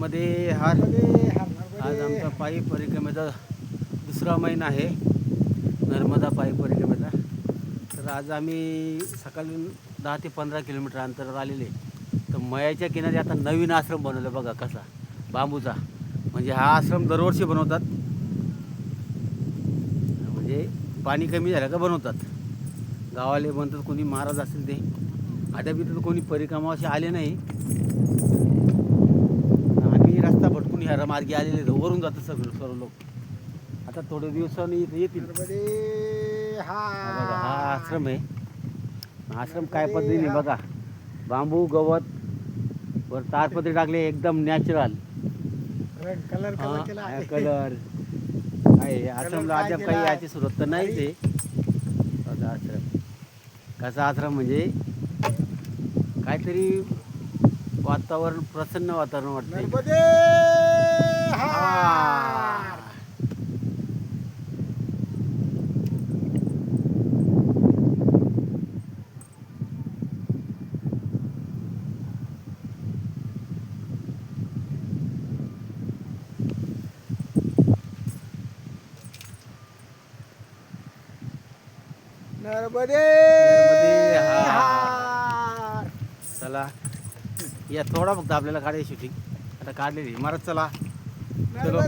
नर्मदे हर. आज आमचा पायी परिक्रमेचा दुसरा महिना आहे, नर्मदा पायी परिक्रमेचा. तर आज आम्ही सकाळी 10 ते 15 किलोमीटर अंतरावर आलेले. तर मयाच्या किनारी आता नवीन आश्रम बनवलं बघा कसा, बांबूचा. म्हणजे हा आश्रम दरवर्षी बनवतात, म्हणजे पाणी कमी झालं का बनवतात. गावाले बनतात, कोणी महाराज असेल ते. अद्याप इथं कोणी परिक्रमा असे आले नाही. आम्ही रस्ता भटकून ह्या मार्गे आलेले, वरून जातात सर्व लोक. आता थोड्या दिवसांनी इथे येतील. बघा हा आश्रम आहे. आश्रम काय पद्धतीने बघा, बांबू गवत वर तारपत्री टाकले, एकदम नॅचरल कलर कलर आहे. आश्रमला अद्याप काही याची सुरुवात तर नाही ते. बघा आश्रम कसा, आश्रम म्हणजे काहीतरी वातावरण, प्रसन्न वातावरण वाटतंय. नर्मदे हार. चला या, थोडा फक्त आपल्याला काढायची शूटिंग. आता काढलेली मारत चला. चलो.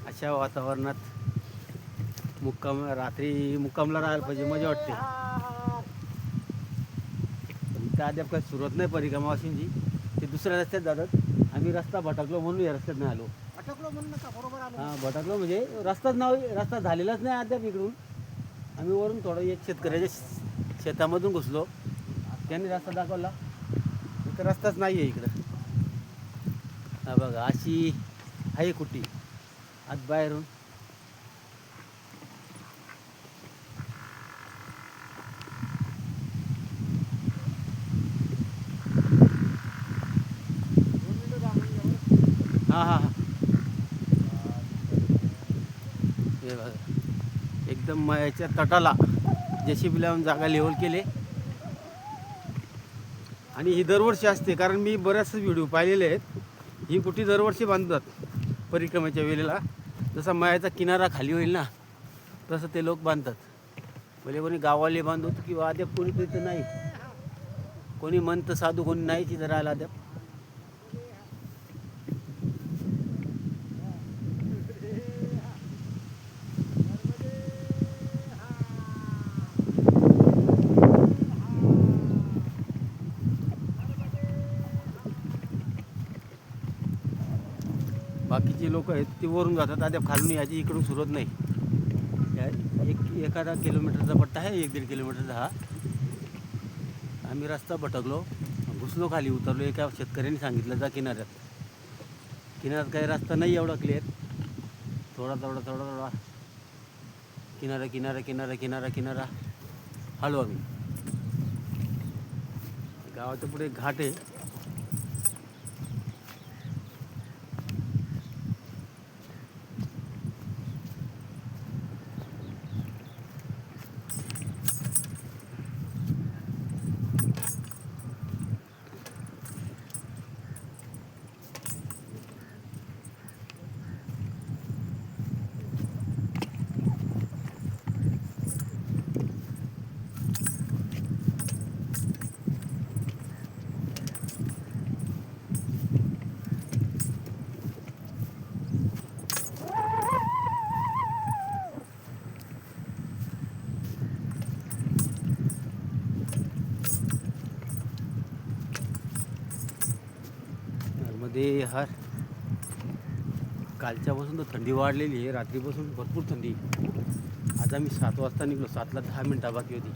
अशा वातावरणात मुक्काम, रात्री मुक्कामला राहायला पाहिजे, मजा वाटते. इथं अद्याप काही सुरुवात नाही परिक्रमावासींची. ते दुसऱ्या रस्त्यात जातात. आम्ही रस्ता भटकलो म्हणून या रस्त्यात नाही आलो. हां, भटकलो म्हणजे रस्ताच रस्ता झालेलाच नाही अद्याप इकडून. आम्ही वरून थोडं एक शेतकऱ्याच्या शेतामधून घुसलो, त्यांनी रस्ता दाखवला. इथं रस्ताच नाही आहे इकडं. हा बघा, अशी आहे कुटी आत बाहेरून. हां हां हां, हे बघा एकदम मयाच्या तटाला JCB लावून जागा लेवल केले. आणि ही दरवर्षी असते, कारण मी बऱ्याच व्हिडिओ पाहिलेले आहेत. ही कुटी दरवर्षी बांधतात परिक्रमेच्या वेळेला. जसा मयाचा किनारा खाली होईल ना, तसं ते लोक बांधतात. म्हणजे कोणी गावाले बांधत किंवा अद्याप कोणी तिथं नाही, कोणी म्हणतं साधू कोणी नाही तिथं राहायला अद्याप. बाकीचे लोक आहेत ते वरून जातात, अद्याप खालून याची इकडून सुरुवात नाही. एखादा किलोमीटरचा पट्टा आहे, 1-1.5 किलोमीटरचा हा. आम्ही रस्ता भटकलो, घुसलो, खाली उतरलो. एका शेतकऱ्यांनी सांगितलं जा किनाऱ्यात काही रस्ता नाही एवढा क्लिअर. थोडा किनारा हळू. आम्ही गावाच्या पुढे घाट आहे. मध्ये हर कालच्यापासून तर थंडी वाढलेली आहे. रात्रीपासून भरपूर थंडी. आज आम्ही 7 वाजता निघलो, 7ला 10 मिनटं बाकी होती.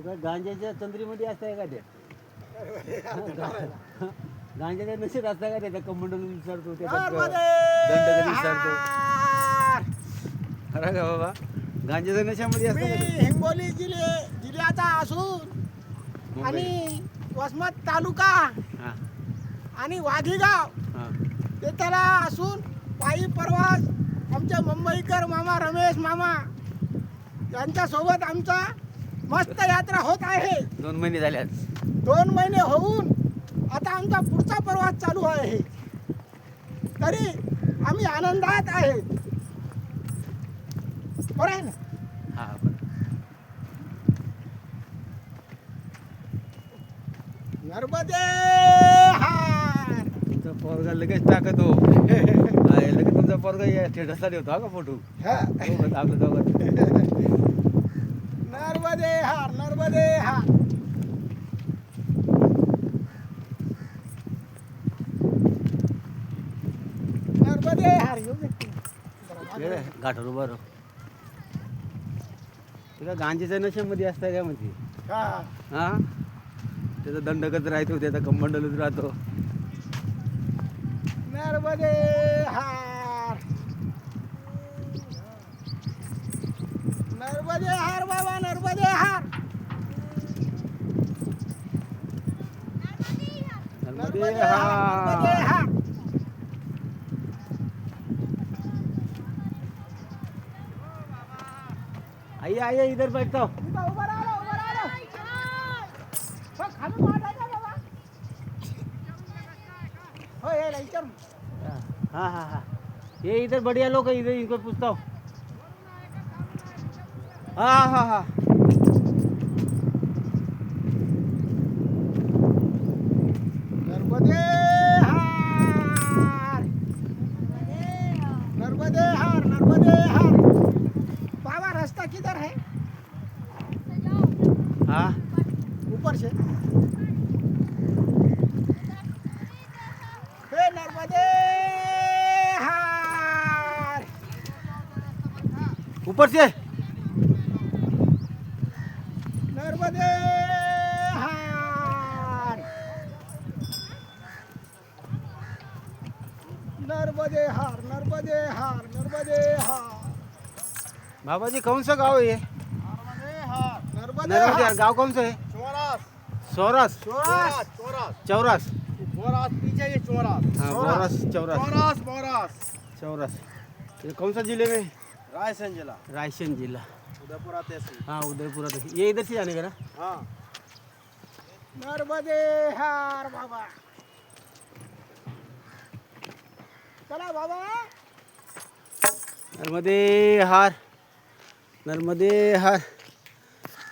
तुला गांजाच्या तंद्रीमध्ये असताय का ते गांजाच्या नशेत असता का त्याचा कमंडल विसरतो त्याचा दंड कधी विसरतो खरं का बाबा गांजाच्या नशामध्ये मी असता का हिंगोली जिल्ह्याचा असून मुंबई. आणि वसमत तालुका हां आणि वाघीगाव हां ते त्याला असून पायी प्रवास आमचे मुंबईकर मामा रमेश मामा यांच्यासोबत आमचा मस्त यात्रा होत आहे 2 महिने झाल्यात 2 महिने होऊन आता आमचा पुढचा प्रवास चालू आहे तरी आम्ही आनंदात आहे बरं आहे ना हां बरं नर्मदे हार तुमचा पोरगा लगेच टाकतो लगेच तुमचा पोरगा स्टेटसला ठेवतो हा का फोटो हा. आपलं दोघं नर्मदे हार नर्मदे हार नर्मदे हार येऊ दे. गाठर बरं तुला गांजेच्या नशेमध्ये असतं काय म्हणते हा. हा त्याचा दंडकच राहतो त्याचा कंबंडलच राहतो नर्मदे हार नर्मदे हार बाबा नर्मदे हार नर्मदे नर्मदे हार. हार आई आई इधर बैठता हूँ. इथं उभं राहा, उभं राहा. हो, खाली वाढायचं बाबा. हो, यायला विचार. हाँ हाँ हाँ ये इधर बढ़िया लोग है इधर इनको पूछता हूँ हाँ हाँ हाँ नर्मदे हार नर्मदे हार नर्मदे हार बाबा रास्ता किधर है हाँ ऊपर से हे नर्मदे हार ऊपर से नर्मदे हार नर्मदे हार नर्मदे हार नर्मदे हार बाबा जी कौन सा गाँव है ये नर्मदे हार नर्मदे नर्मदे हार गाँव कौन सा है चौरास सौरास चौरास चौरास चौरास पीछे ये चौरास हाँ बोरस चौरास चौरास चौरास चौरास ये कौन सा जिले में रायसेन जिला रायसेन जिला उदयपुरा तहसील हाँ उदयपुरा तक ये इधर से जाने का ना हाँ नर्मदे हार बाबा चला बाबा नर्मदे हार नर्मदे हार